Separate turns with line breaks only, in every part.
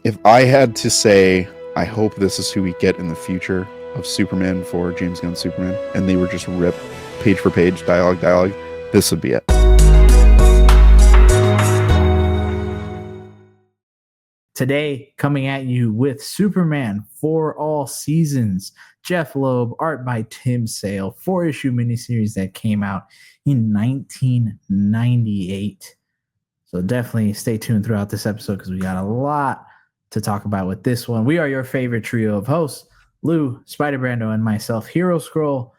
If I had to say, I hope this is who we get in the future of Superman for James Gunn's Superman, and they were just ripped page for page, dialogue, this would be it.
Today, coming at you with Superman for All Seasons, Jeff Loeb, art by Tim Sale, 4-issue miniseries that came out in 1998. So definitely stay tuned throughout this episode because we got a lot to talk about with this one. We are your favorite trio of hosts, Lou, Spider Brando, and myself, Hero Scroll.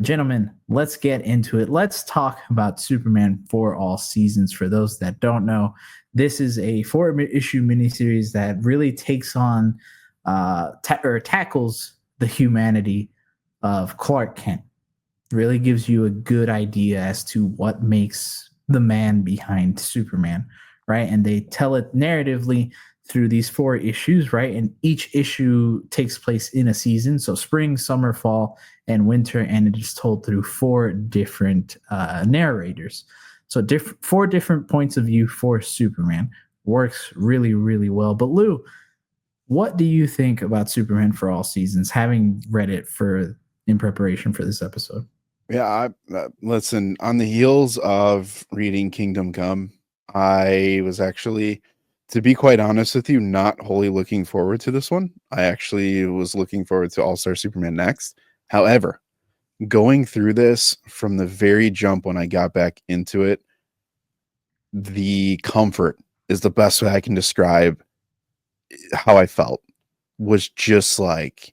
Gentlemen, let's get into it. Let's talk about Superman for All Seasons. For those that don't know, this is a 4-issue miniseries that really takes on or tackles the humanity of Clark Kent. Really gives you a good idea as to what makes the man behind Superman, right? And they tell it narratively through these 4 issues, right? And each issue takes place in a season. So spring, summer, fall, and winter. And it is told through 4 different narrators. So 4 different points of view for Superman. Works really, really well. But Lou, what do you think about Superman for All Seasons, having read it in preparation for this episode?
Yeah, listen, on the heels of reading Kingdom Come, I was actually, to be quite honest with you, not wholly looking forward to this one. I actually was looking forward to All-Star Superman next. However, going through this from the very jump when I got back into it, the comfort is the best way I can describe how I felt. Was just like,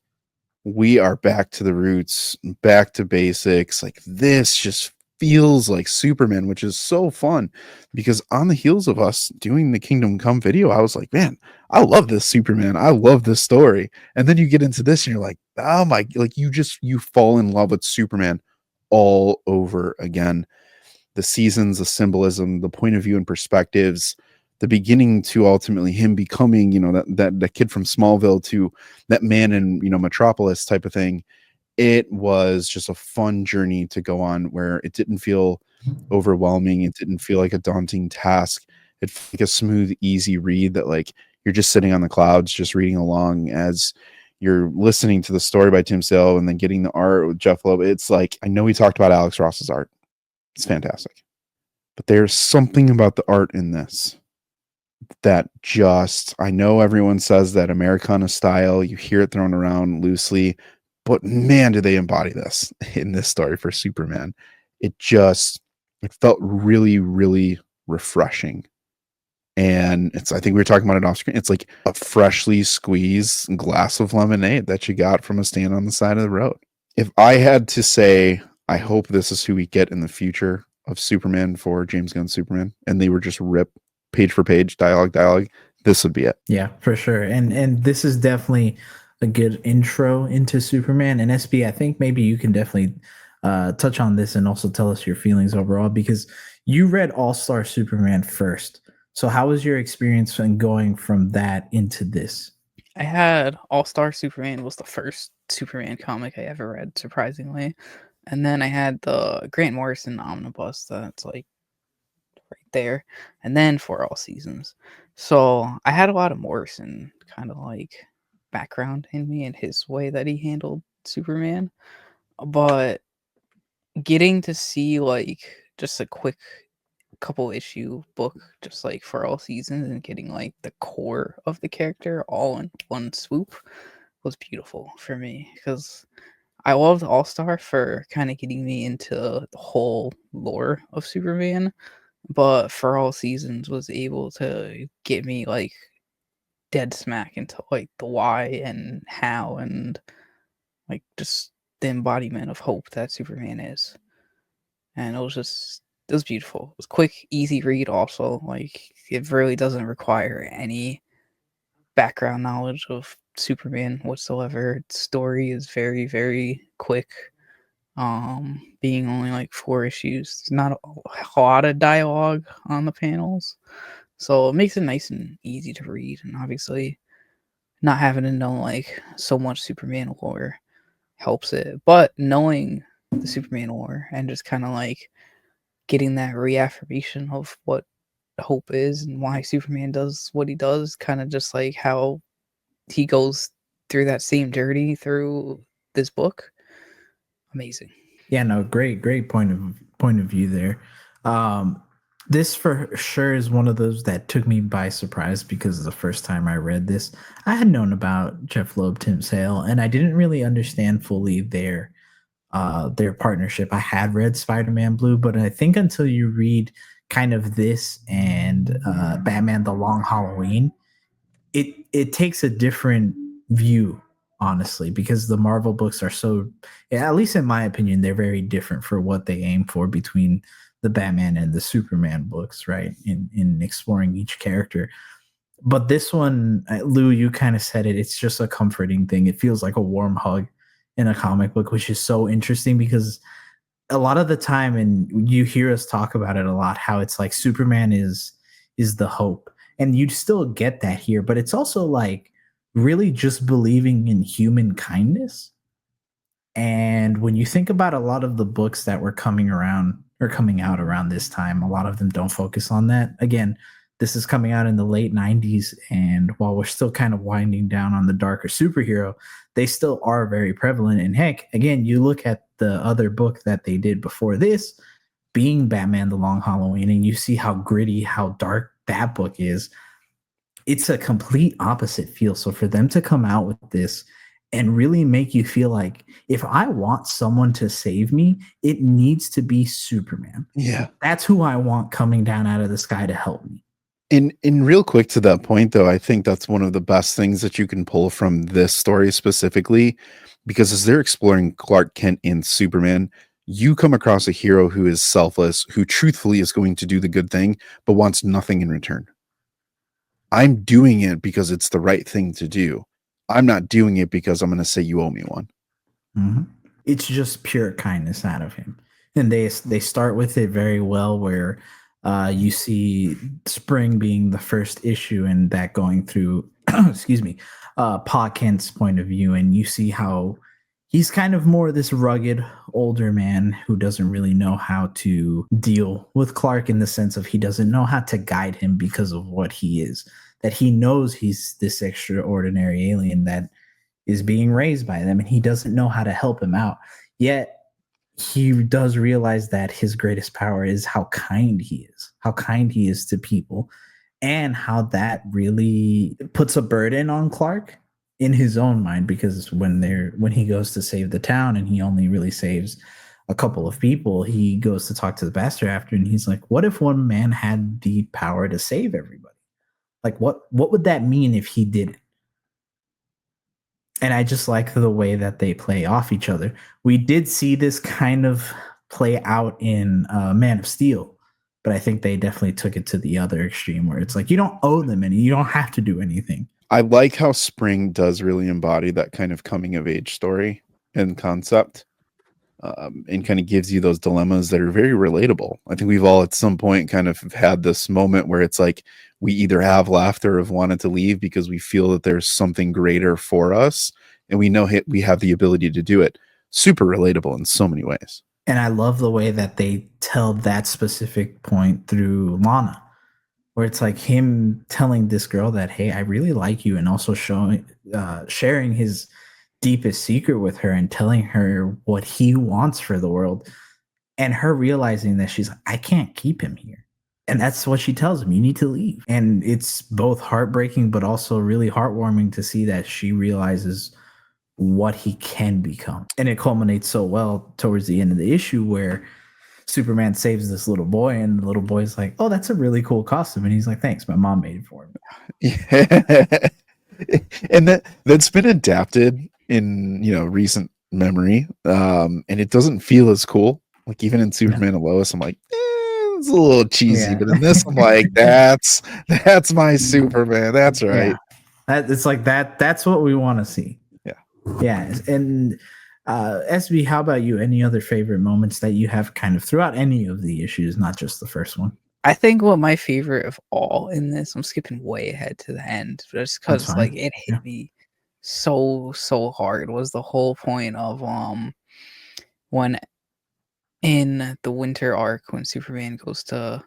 we are back to the roots, back to basics. Like, this just feels like Superman, which is so fun because on the heels of us doing the Kingdom Come video, I was like, man, I love this Superman. I love this story. And then you get into this and you're like, oh my, like you fall in love with Superman all over again. The seasons, the symbolism, the point of view and perspectives, the beginning to ultimately him becoming, that kid from Smallville to that man in, Metropolis type of thing. It was just a fun journey to go on where it didn't feel overwhelming. It didn't feel like a daunting task. It felt like a smooth, easy read that like you're just sitting on the clouds, just reading along as you're listening to the story by Tim Sale and then getting the art with Jeff Loeb. It's like, I know we talked about Alex Ross's art. It's fantastic. But there's something about the art in this that just, I know everyone says that Americana style, you hear it thrown around loosely, but man, do they embody this in this story for Superman. It felt really, really refreshing. And I think we were talking about it off screen. It's like a freshly squeezed glass of lemonade that you got from a stand on the side of the road. If I had to say, I hope this is who we get in the future of Superman for James Gunn's Superman, and they were just ripped page for page, dialogue, this would be it.
Yeah, for sure. And this is definitely a good intro into Superman. And SB, I think maybe you can definitely touch on this and also tell us your feelings overall because you read All-Star Superman first. So how was your experience in going from that into this?
I had All-Star Superman was the first Superman comic I ever read, surprisingly. And then I had the Grant Morrison omnibus that's like right there. And then For All Seasons. So I had a lot of Morrison kind of like background in me and his way that he handled Superman. But getting to see like just a quick couple issue book just like For All Seasons and getting like the core of the character all in one swoop was beautiful for me because I loved All Star for kind of getting me into the whole lore of Superman, but For All Seasons was able to get me like dead smack into like the why and how and like just the embodiment of hope that Superman is. And it was beautiful. It was quick, easy read also. Like it really doesn't require any background knowledge of Superman whatsoever. Its story is very, very quick. Being only like 4 issues. There's not a lot of dialogue on the panels. So it makes it nice and easy to read. And obviously not having to know like so much Superman lore helps it. But knowing the Superman lore and just kind of like getting that reaffirmation of what hope is and why Superman does what he does, kind of just like how he goes through that same journey through this book. Amazing.
Yeah, no, great point of view there. This for sure is one of those that took me by surprise because the first time I read this, I had known about Jeff Loeb, Tim Sale, and I didn't really understand fully their partnership. I had read Spider-Man Blue, but I think until you read kind of this and Batman: The Long Halloween, it takes a different view, honestly, because the Marvel books are so, at least in my opinion, they're very different for what they aim for between the Batman and the Superman books, right? In exploring each character. But this one, Lou, you kind of said it. It's just a comforting thing. It feels like a warm hug in a comic book, which is so interesting because a lot of the time, and you hear us talk about it a lot, how it's like Superman is the hope, and you'd still get that here, but it's also like really just believing in human kindness. And when you think about a lot of the books that were coming around or coming out around this time, a lot of them don't focus on that. Again, this is coming out in the late 90s. And while we're still kind of winding down on the darker superhero, they still are very prevalent. And heck, again, you look at the other book that they did before this, being Batman: The Long Halloween, and you see how gritty, how dark that book is. It's a complete opposite feel. So for them to come out with this and really make you feel like if I want someone to save me, it needs to be Superman.
Yeah.
That's who I want coming down out of the sky to help me.
In real quick to that point, though, I think that's one of the best things that you can pull from this story specifically, because as they're exploring Clark Kent and Superman, you come across a hero who is selfless, who truthfully is going to do the good thing, but wants nothing in return. I'm doing it because it's the right thing to do. I'm not doing it because I'm going to say you owe me one.
Mm-hmm. It's just pure kindness out of him. And they start with it very well where you see Spring being the first issue and that going through, excuse me, Pa Kent's point of view. And you see how he's kind of more this rugged older man who doesn't really know how to deal with Clark in the sense of he doesn't know how to guide him because of what he is. That he knows he's this extraordinary alien that is being raised by them and he doesn't know how to help him out. Yet he does realize that his greatest power is how kind he is to people, and how that really puts a burden on Clark in his own mind, because when he goes to save the town and he only really saves a couple of people, he goes to talk to the Bastard after and he's like, what if one man had the power to save everybody? Like what would that mean if he did it? And I just like the way that they play off each other. We did see this kind of play out in Man of Steel, but I think they definitely took it to the other extreme where it's like, you don't owe them any, you don't have to do anything.
I like how Spring does really embody that kind of coming of age story and concept, and kind of gives you those dilemmas that are very relatable. I think we've all at some point kind of had this moment where it's like we either have left or have wanted to leave because we feel that there's something greater for us and we know we have the ability to do it. Super relatable in so many ways.
And I love the way that they tell that specific point through Lana, where it's like him telling this girl that, hey, I really like you, and also sharing his deepest secret with her and telling her what he wants for the world, and her realizing that she's like, I can't keep him here. And that's what she tells him, you need to leave. And it's both heartbreaking but also really heartwarming to see that she realizes what he can become. And it culminates so well towards the end of the issue where Superman saves this little boy and the little boy's like, oh, that's a really cool costume. And he's like, thanks, my mom made it for me.
Yeah. And that's been adapted in recent memory, and it doesn't feel as cool. Like even in Superman and Lois, I'm like, it's a little cheesy, but in this, I'm like, that's my Superman. That's right.
Yeah. It's like that. That's what we want to see.
Yeah.
And SB, how about you? Any other favorite moments that you have kind of throughout any of the issues, not just the first one?
I think what my favorite of all in this, I'm skipping way ahead to the end, just because like it hit me so hard, was the whole point of when in the winter arc when Superman goes to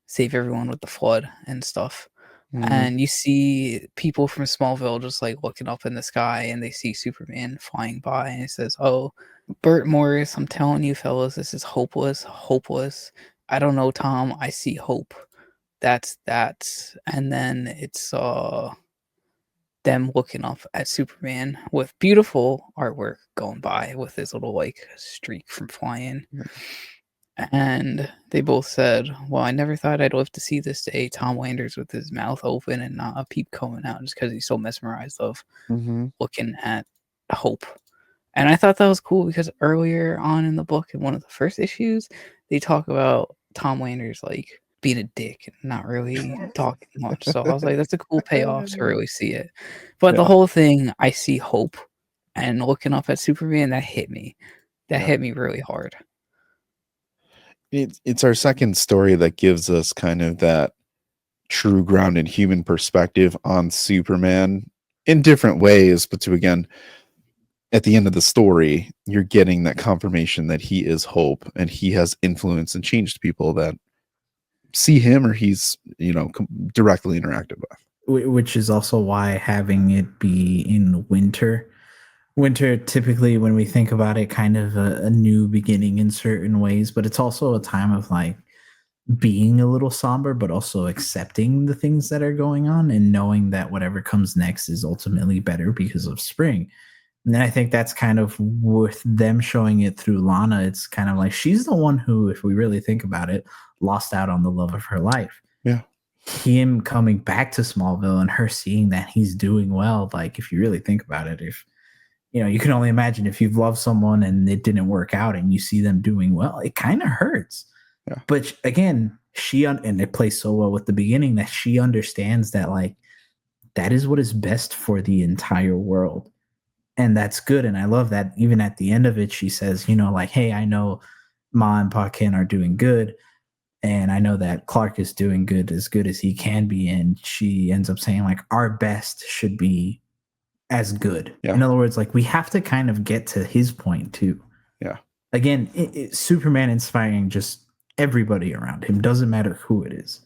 save everyone with the flood and stuff.
Mhm.
And you see people from Smallville just like looking up in the sky, and they see Superman flying by, and it says, "Oh, Burt Morris, I'm telling you, fellas, this is hopeless, hopeless. I don't know, Tom. I see hope." That's that. And then it's them looking up at Superman with beautiful artwork going by with his little like streak from flying. And they both said, "Well, I never thought I'd live to see this day." Tom Landers with his mouth open and not a peep coming out, just because he's so mesmerized of
Mhm.
looking at hope. And I thought that was cool because earlier on in the book, in one of the first issues, they talk about Tom Landers like being a dick and not really talking much. So I was like, that's a cool payoff to really see it. But the
Yeah.
whole thing, I see hope, and looking up at Superman, that hit me. That
Yeah.
hit me really hard.
It's our second story that gives us kind of that true grounded human perspective on Superman in different ways, but to again, at the end of the story, you're getting that confirmation that he is hope and he has influence and changed people that see him or he's, directly interacted with.
Which is also why having it be in winter typically, when we think about it, kind of a new beginning in certain ways, but it's also a time of like being a little somber, but also accepting the things that are going on and knowing that whatever comes next is ultimately better because of spring. And then I think that's kind of with them showing it through Lana. It's kind of like she's the one who, if we really think about it, lost out on the love of her life.
Yeah.
Him coming back to Smallville and her seeing that he's doing well. Like, if you really think about it, if you can only imagine if you've loved someone and it didn't work out and you see them doing well, it kind of hurts.
Yeah.
But again, and it plays so well with the beginning that she understands that like that is what is best for the entire world. And that's good. And I love that even at the end of it, she says, like, hey, I know Ma and Pa Kent are doing good. And I know that Clark is doing good as he can be. And she ends up saying, like, our best should be as good.
Yeah.
In other words, like, we have to kind of get to his point too.
Yeah.
Again, Superman inspiring just everybody around him. Doesn't matter who it is.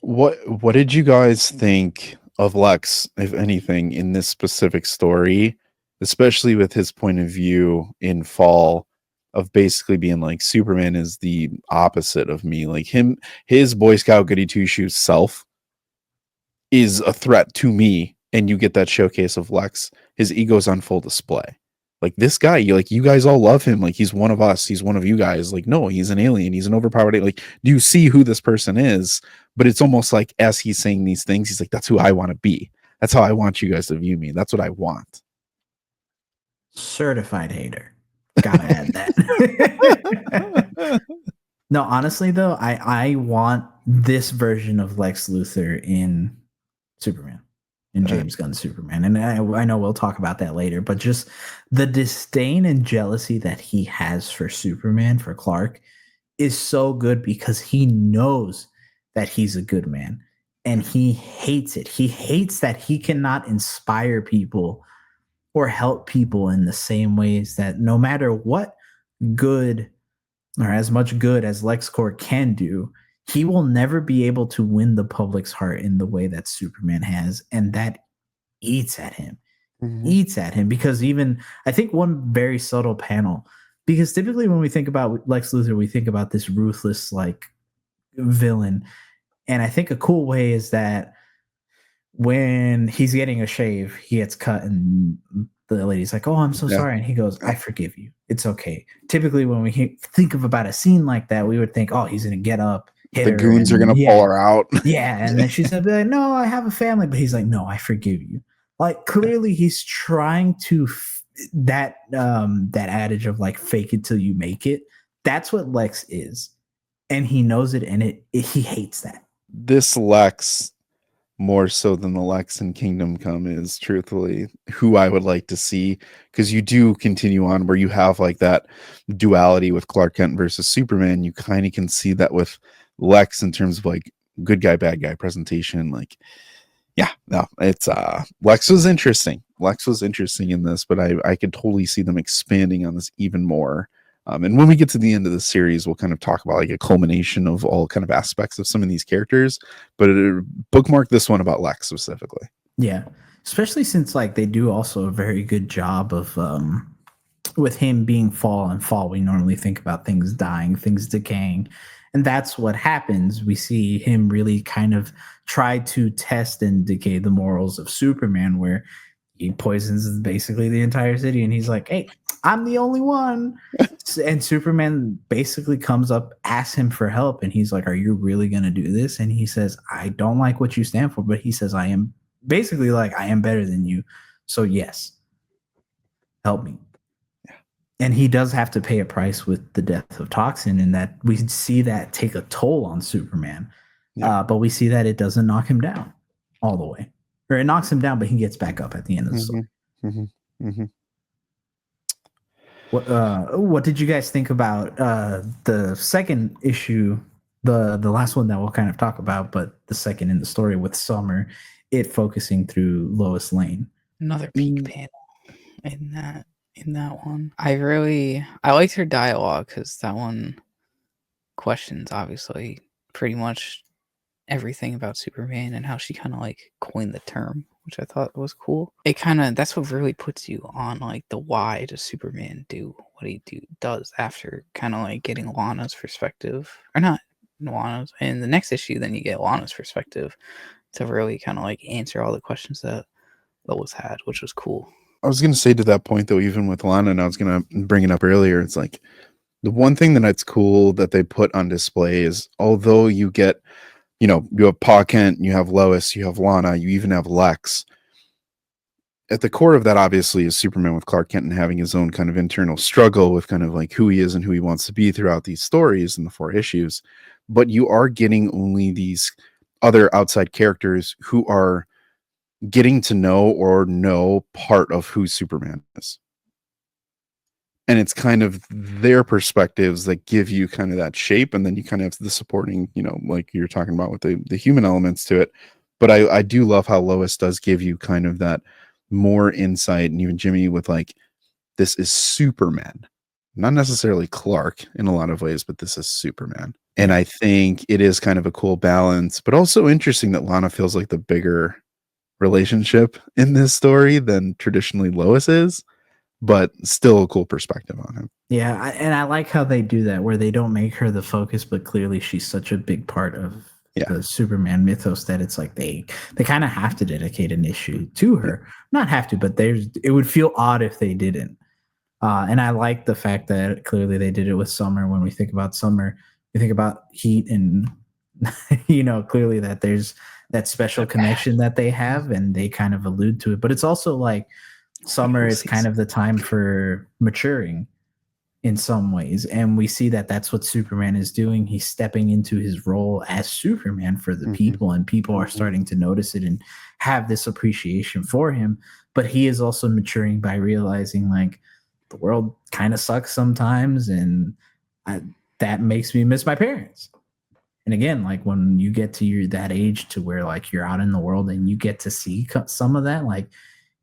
What did you guys think of Lex, if anything, in this specific story, especially with his point of view in Fall of basically being like Superman is the opposite of me, like his Boy Scout goody two shoes self is a threat to me, and you get that showcase of Lex, his ego's on full display. Like this guy, you guys all love him. Like he's one of us. He's one of you guys. Like, no, he's an alien. He's an overpowered. Like, do you see who this person is? But it's almost like as he's saying these things, he's like, that's who I want to be. That's how I want you guys to view me. That's what I want.
Certified hater. Gotta add that. No, honestly though, I want this version of Lex Luthor in Superman, in James Gunn's Superman. And I know we'll talk about that later, but just the disdain and jealousy that he has for Superman, for Clark, is so good because he knows that he's a good man and he hates it. He hates that he cannot inspire people or help people in the same ways that no matter what good or as much good as LexCorp can do, he will never be able to win the public's heart in the way that Superman has. And that eats at him, because even I think one very subtle panel, because typically when we think about Lex Luthor, we think about this ruthless like villain. And I think a cool way is that when he's getting a shave, he gets cut and the lady's like, "Oh, I'm so sorry." And he goes, "I forgive you. It's okay." Typically, when we think of about a scene like that, we would think, "Oh, he's going to get up.
The goons are going to pull her out."
Yeah. And then she's going to be like, "No, I have a family." But he's like, "No, I forgive you." Like, clearly he's trying to that adage of like, fake it till you make it. That's what Lex is. And he knows it. And he hates that.
This Lex, more so than the Lex in Kingdom Come, is truthfully who I would like to see, because you do continue on where you have like that duality with Clark Kent versus Superman. You kind of can see that with Lex in terms of like good guy, bad guy presentation. Like, yeah, no, it's Lex was interesting. Lex was interesting in this, but I could totally see them expanding on this even more And when we get to the end of the series, we'll kind of talk about like a culmination of all kind of aspects of some of these characters. But bookmark this one about Lex specifically.
Yeah, especially since like they do also a very good job of with him being fall and fall. We normally think about things dying, things decaying, and that's what happens. We see him really kind of try to test and decay the morals of Superman, where he poisons basically the entire city, and he's like, "Hey, I'm the only one." And Superman basically comes up, asks him for help, and he's like, "Are you really going to do this?" And he says, "I don't like what you stand for," but he says, "I am." Basically like, I am better than you, so yes, help me.
Yeah.
And he does have to pay a price with the death of Toxin, and that we see that take a toll on Superman.
Yeah.
But we see that it doesn't knock him down all the way, or it knocks him down, but he gets back up at the end of the story. What did you guys think about the second issue, the last one that we'll kind of talk about, but the second in the story with Summer, it focusing through Lois Lane?
Another peak panel in that one. I liked her dialogue because that one questions obviously pretty much everything about Superman and how she kind of like coined the term, which I thought was cool. It kind of, that's what really puts you on like the why does Superman do what he does after kind of like getting Lana's perspective, or not Lana's, in the next issue. Then you get Lana's perspective to really kind of like answer all the questions that Lois had, which was cool.
I was going to say to that point though, even with Lana, and I was going to bring it up earlier, it's like the one thing that's cool that they put on display is, although you get, you have Pa Kent, you have Lois, you have Lana, you even have Lex. At the core of that, obviously, is Superman with Clark Kent and having his own kind of internal struggle with kind of like who he is and who he wants to be throughout these stories in the 4 issues. But you are getting only these other outside characters who are getting to know part of who Superman is. And it's kind of their perspectives that give you kind of that shape. And then you kind of have the supporting, like you're talking about with the human elements to it. But I do love how Lois does give you kind of that more insight. And even Jimmy with like, this is Superman, not necessarily Clark in a lot of ways, but this is Superman. And I think it is kind of a cool balance, but also interesting that Lana feels like the bigger relationship in this story than traditionally Lois is, but still a cool perspective on him.
Yeah, and I like how they do that, where they don't make her the focus, but clearly she's such a big part of the Superman mythos that it's like they kind of have to dedicate an issue to her. Not have to, but it would feel odd if they didn't. And I like the fact that clearly they did it with Summer. When we think about Summer, we think about Heat, and clearly that there's that special connection that they have, and they kind of allude to it. But it's also like Summer is kind of the time for maturing in some ways, and we see that that's what Superman is doing. He's stepping into his role as Superman for the people, and people are starting to notice it and have this appreciation for him. But he is also maturing by realizing like the world kind of sucks sometimes, and that makes me miss my parents. And again, like when you get to that age to where like you're out in the world and you get to see some of that, like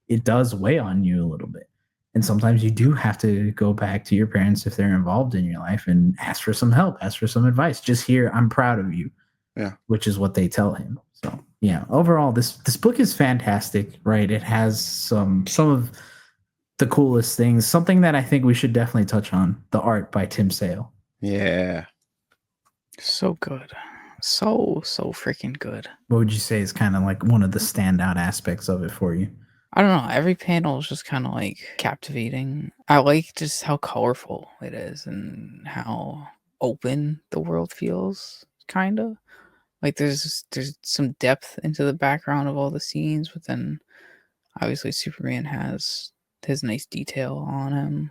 it does weigh on you a little bit. And sometimes you do have to go back to your parents if they're involved in your life and ask for some help, ask for some advice. Just hear, I'm proud of you.
Yeah.
Which is what they tell him. So yeah, overall, this book is fantastic, right? It has some of the coolest things. Something that I think we should definitely touch on: the art by Tim Sale.
Yeah.
So good. So freaking good.
What would you say is kind of like one of the standout aspects of it for you?
I don't know. Every panel is just kind of like captivating. I like just how colorful it is and how open the world feels, kind of. Like there's some depth into the background of all the scenes, but then obviously Superman has his nice detail on him.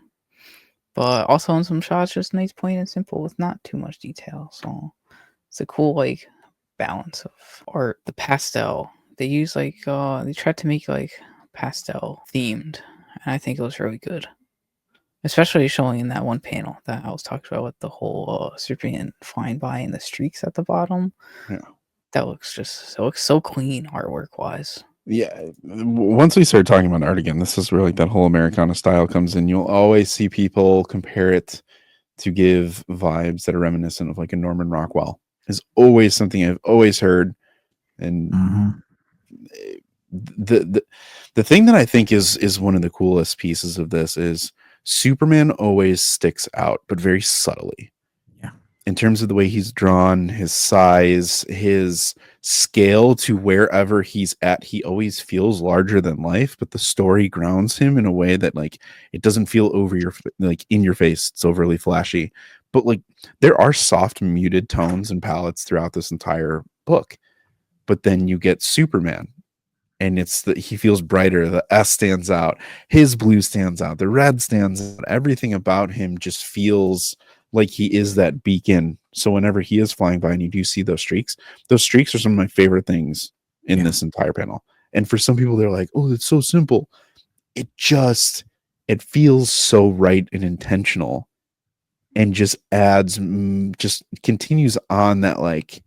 But also in some shots, just nice, plain and simple with not too much detail. So it's a cool like balance of art. The pastel they use, like they tried to make like pastel themed, and I think it was really good, especially showing in that one panel that I was talking about with the whole Superman flying by and the streaks at the bottom.
Yeah,
that looks so clean artwork wise.
Yeah, once we start talking about art again, this is where like that whole Americana style comes in. You'll always see people compare it to give vibes that are reminiscent of like a Norman Rockwell is always something I've always heard. And
Mhm.
the thing that I think is one of the coolest pieces of this is Superman always sticks out, but very subtly.
Yeah.
In terms of the way he's drawn, his size, his scale to wherever he's at, he always feels larger than life, but the story grounds him in a way that like it doesn't feel over your like in your face. It's overly flashy, but like there are soft muted tones and palettes throughout this entire book. But then you get Superman, and it's that he feels brighter. The S stands out, his blue stands out, the red stands out. Everything about him just feels like he is that beacon. So whenever he is flying by and you do see those streaks are some of my favorite things in this entire panel. And for some people, they're like, oh, it's so simple. It feels so right and intentional, and just adds, just continues on that like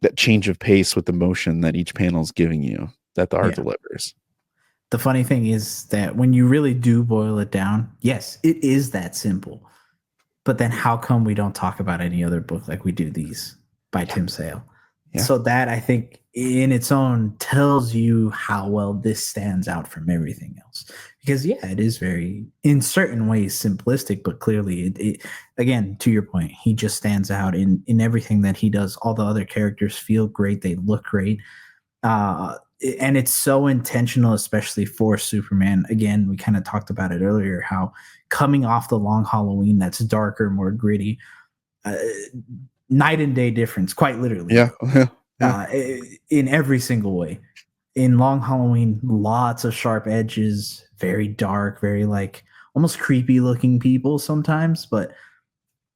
that change of pace with the motion that each panel is giving you, that the art delivers.
The funny thing is that when you really do boil it down, yes, it is that simple. But then how come we don't talk about any other book like we do these by Tim Sale?
Yeah.
So that, I think, in its own tells you how well this stands out from everything else. Because yeah, it is very, in certain ways, simplistic, but clearly, it again, to your point, he just stands out in everything that he does. All the other characters feel great; they look great, and it's so intentional, especially for Superman. Again, we kind of talked about it earlier, how coming off the Long Halloween, that's darker, more gritty, night and day difference, quite literally.
Yeah.
In every single way. In Long Halloween, lots of sharp edges, very dark, very like almost creepy looking people sometimes. But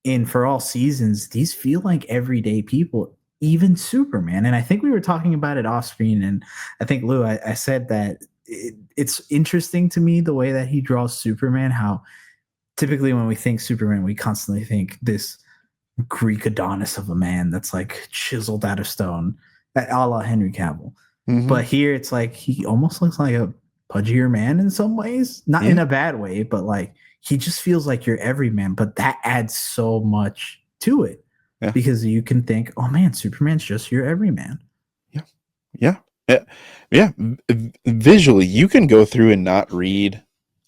in For All Seasons, these feel like everyday people, even Superman. And I think we were talking about it off screen. And I think, Lou, I said that it's interesting to me the way that he draws Superman, how typically when we think Superman, we constantly think this Greek Adonis of a man that's like chiseled out of stone, a la Henry Cavill.
Mhm.
But here it's like he almost looks like a pudgier man in some ways, not in a bad way, but like he just feels like your everyman. But that adds so much to it because you can think, oh man, Superman's just your everyman.
Yeah. Visually, you can go through and not read.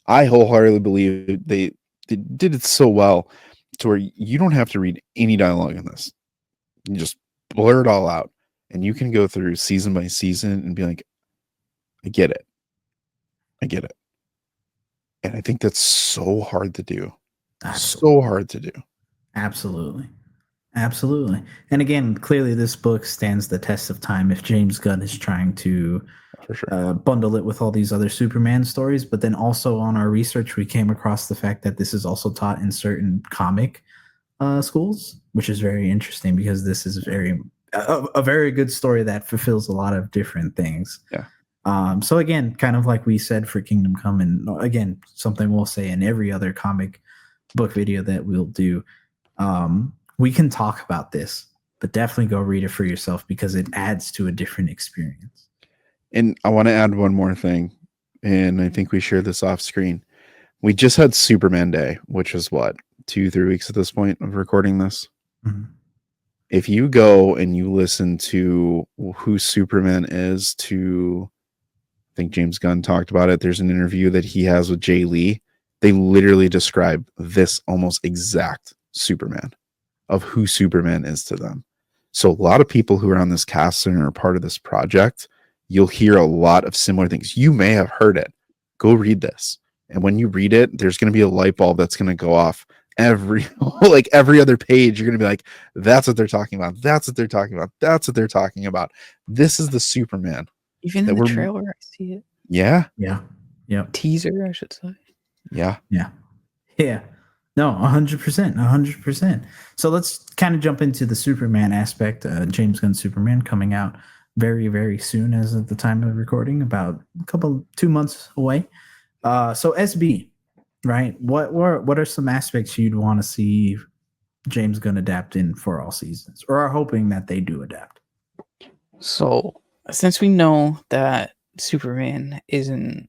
I wholeheartedly believe they did it so well to where you don't have to read any dialogue in this. You just blur it all out, and you can go through season by season and be like, I get it. And I think that's so hard to do. So hard to do.
Absolutely. And again, clearly this book stands the test of time if James Gunn is trying to bundle it with all these other Superman stories. But then also on our research, we came across the fact that this is also taught in certain comic schools, which is very interesting because this is a very good story that fulfills a lot of different things. So again, kind of like we said for Kingdom Come, and again, something we'll say in every other comic book video that we'll do, we can talk about this, but definitely go read it for yourself because it adds to a different experience.
And I want to add one more thing, and I think we share this off screen. We just had Superman Day, which is what, 2-3 weeks at this point of recording this.
Mm-hmm.
If you go and you listen to who Superman is, I think James Gunn talked about it. There's an interview that he has with Jay Lee. They literally describe this almost exact Superman of who Superman is to them. So a lot of people who are on this cast and are part of this project, you'll hear a lot of similar things. You may have heard it. Go read this. And when you read it, there's going to be a light bulb that's going to go off every other page. You're going to be like, that's what they're talking about. That's what they're talking about. That's what they're talking about. This is the Superman.
Even in the trailer, I see it.
Yeah.
Teaser, I should say.
Yeah.
No, 100%. So let's kind of jump into the Superman aspect. James Gunn Superman coming out very, very soon as of the time of recording, about 2 months away. So SB, right? What are some aspects you'd want to see James Gunn adapt in For All Seasons, or are hoping that they do adapt?
So since we know that Superman isn't,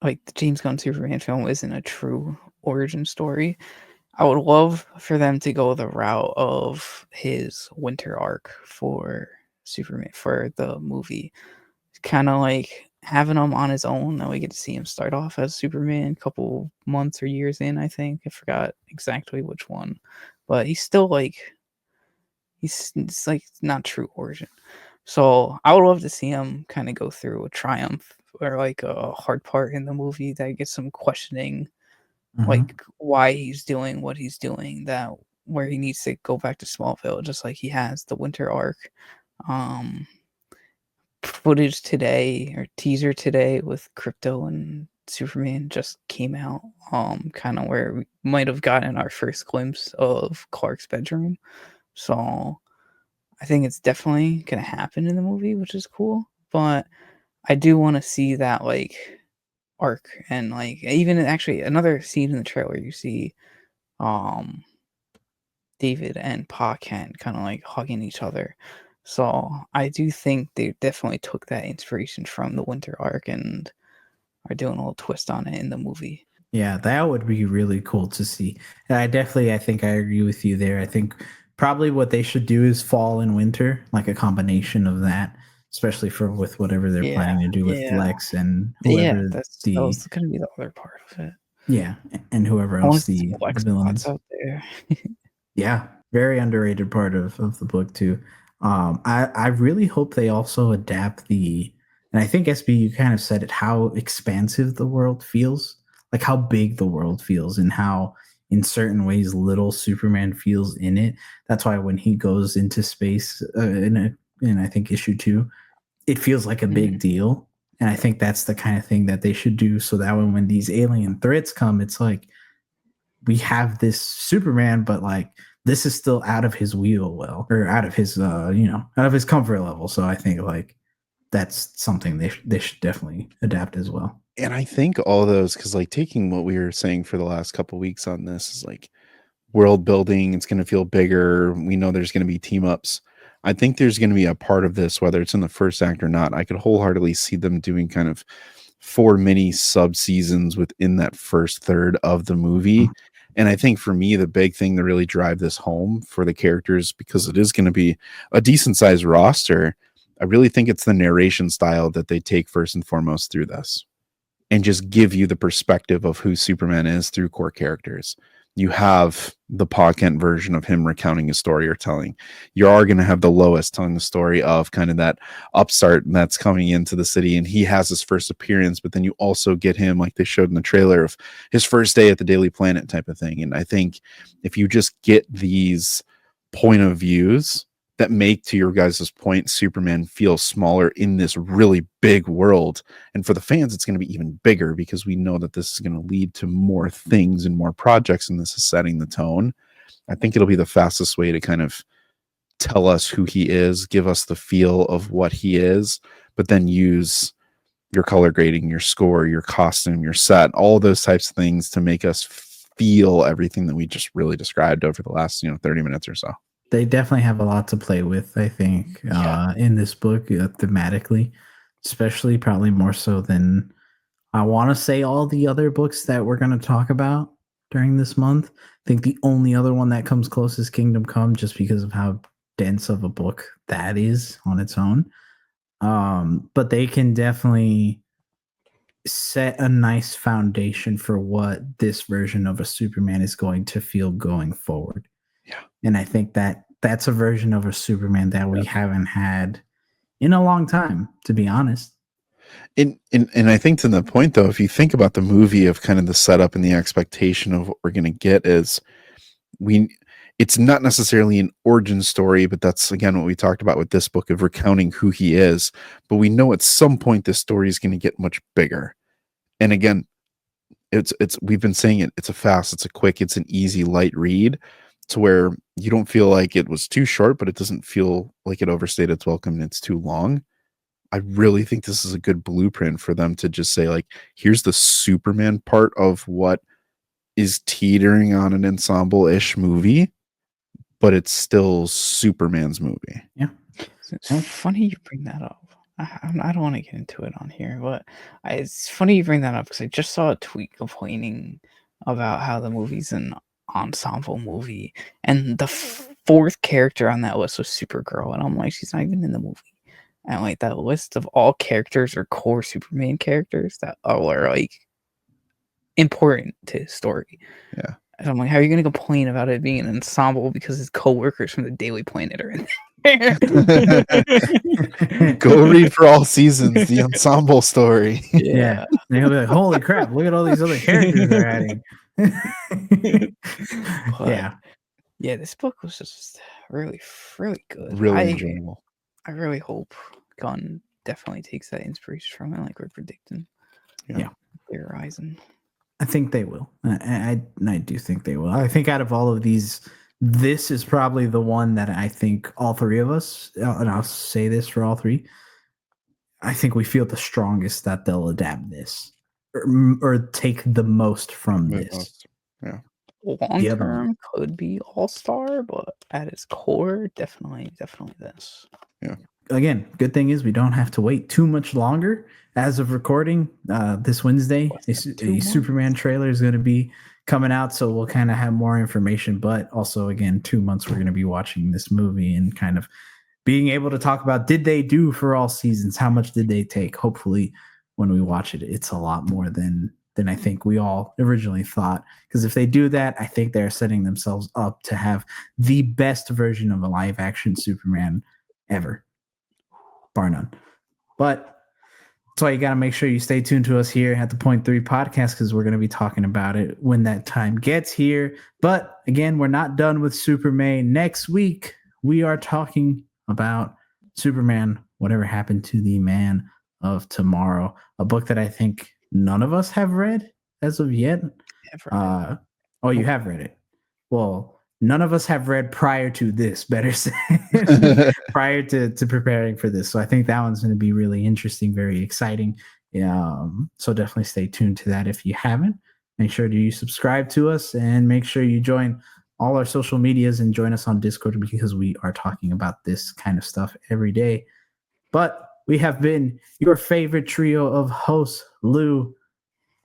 like, the James Gunn Superman film isn't a true origin story, I would love for them to go the route of his winter arc for Superman for the movie. Kind of like having him on his own. Now we get to see him start off as Superman a couple months or years in, I think. I forgot exactly which one. But he's still like it's like not true origin. So I would love to see him kind of go through a triumph or like a hard part in the movie that gets him questioning like why he's doing what he's doing, that where he needs to go back to Smallville, just like he has the winter arc. Um Footage today or teaser today with Crypto and Superman just came out. Kind of where we might have gotten our first glimpse of Clark's bedroom. So I think it's definitely gonna happen in the movie, which is cool. But I do want to see that like arc and like even actually another scene in the trailer you see um David and Pa Kent kind of like hugging each other. So I do think they definitely took that inspiration from the winter arc and are doing a little twist on it in the movie.
Yeah, that would be really cool to see. And I think I agree with you there. I think probably what they should do is fall and winter, like a combination of that, especially for with whatever they're
Yeah,
planning to do with
yeah,
Lex and
yeah.
whoever
That
the
was gonna be the other part of it.
yeah, and whoever
I want
else
to see some
the
black
villain
spots
is.
out there.
Yeah, very underrated part of the book too. I really hope they also adapt and I think SB you kind of said it, how expansive the world feels, like how big the world feels, and how in certain ways little Superman feels in it. That's why when he goes into space in I think issue 2, it feels like a big
Mhm.
deal. And I think that's the kind of thing that they should do so that when these alien threats come, it's like we have this Superman, but like this is still out of his or out of his out of his comfort level. So I think like that's something they should definitely adapt as well.
And I think all those, because like taking what we were saying for the last couple weeks on this is like world building, it's going to feel bigger. We know there's going to be team ups. I think there's going to be a part of this, whether it's in the first act or not. I could wholeheartedly see them doing kind of 4 mini sub seasons within that first third of the movie. And I think for me, the big thing to really drive this home for the characters, because it is going to be a decent sized roster, I really think it's the narration style that they take first and foremost through this and just give you the perspective of who Superman is through core characters. You have the Pa Kent version of him recounting his story or telling. You are going to have the Lois telling the story of kind of that upstart that's coming into the city, and he has his first appearance, but then you also get him, like they showed in the trailer, of his first day at the Daily Planet type of thing. And I think if you just get these point of views that make, to your guys' point, Superman feel smaller in this really big world. And for the fans, it's going to be even bigger because we know that this is going to lead to more things and more projects, and this is setting the tone. I think it'll be the fastest way to kind of tell us who he is, give us the feel of what he is, but then use your color grading, your score, your costume, your set, all those types of things to make us feel everything that we just really described over the last 30 minutes or so.
They definitely have a lot to play with, I think, in this book thematically, especially probably more so than I want to say all the other books that we're going to talk about during this month. I think the only other one that comes close is Kingdom Come, just because of how dense of a book that is on its own. But they can definitely set a nice foundation for what this version of a Superman is going to feel going forward.
Yeah.
And I think that that's a version of a Superman that we haven't had in a long time, to be honest.
And I think to the point though, if you think about the movie of kind of the setup and the expectation of what we're going to get is it's not necessarily an origin story, but that's again what we talked about with this book of recounting who he is. But we know at some point this story is going to get much bigger. And again, it's we've been saying it, it's a fast, it's a quick, it's an easy, light read to where you don't feel like it was too short, but it doesn't feel like it overstayed its welcome and it's too long. I really think this is a good blueprint for them to just say, like, here's the Superman part of what is teetering on an ensemble-ish movie, but it's still Superman's movie.
Yeah.
It's funny you bring that up. I don't want to get into it on here, but it's funny you bring that up because I just saw a tweet complaining about how the movie's an ensemble movie, and the fourth character on that list was Supergirl, and I'm like, she's not even in the movie. And like that list of all characters or core Superman characters that are like important to his story.
Yeah.
And I'm like, how are you going to complain about it being an ensemble because his co-workers from the Daily Planet are in there?
Go read for all seasons the ensemble story.
Yeah. And he'll be like, holy crap, look at all these other characters they're adding.
But, yeah, this book was just really, really good.
Really enjoyable.
I really hope Gunn definitely takes that inspiration from it, like we're predicting.
Yeah.
Clear Horizon.
I think they will. I do think they will. I think out of all of these, this is probably the one that I think all three of us, and I'll say this for all three, I think we feel the strongest that they'll adapt this or take the most from this.
Yeah.
Long term could be All-Star, but at its core, definitely this.
Yeah.
Again, good thing is we don't have to wait too much longer. As of recording, this Wednesday, a Superman trailer is going to be coming out, so we'll kind of have more information. But also, again, 2 months we're going to be watching this movie and kind of being able to talk about, did they do for all seasons? How much did they take? Hopefully, when we watch it, it's a lot more than I think we all originally thought. Because if they do that, I think they're setting themselves up to have the best version of a live action Superman ever, bar none. But that's why you got to make sure you stay tuned to us here at the Point 3 podcast, because we're going to be talking about it when that time gets here. But again, we're not done with Superman. Next week, we are talking about Superman, Whatever Happened to the Man of Tomorrow, a book that I think none of us have read as of yet. Oh, you have read it. Well, none of us have read prior to this, better say, prior to preparing for this. So I think that one's going to be really interesting, very exciting. So definitely stay tuned to that. If you haven't, make sure you subscribe to us and make sure you join all our social medias and join us on Discord, because we are talking about this kind of stuff every day. But we have been your favorite trio of hosts, Lou,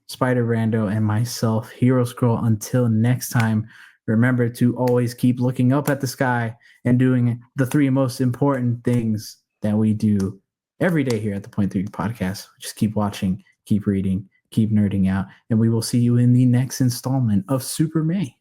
Spider Brando, and myself, Hero Scroll. Until next time, remember to always keep looking up at the sky and doing the three most important things that we do every day here at the Point 3 podcast. Just keep watching, keep reading, keep nerding out, and we will see you in the next installment of Super May.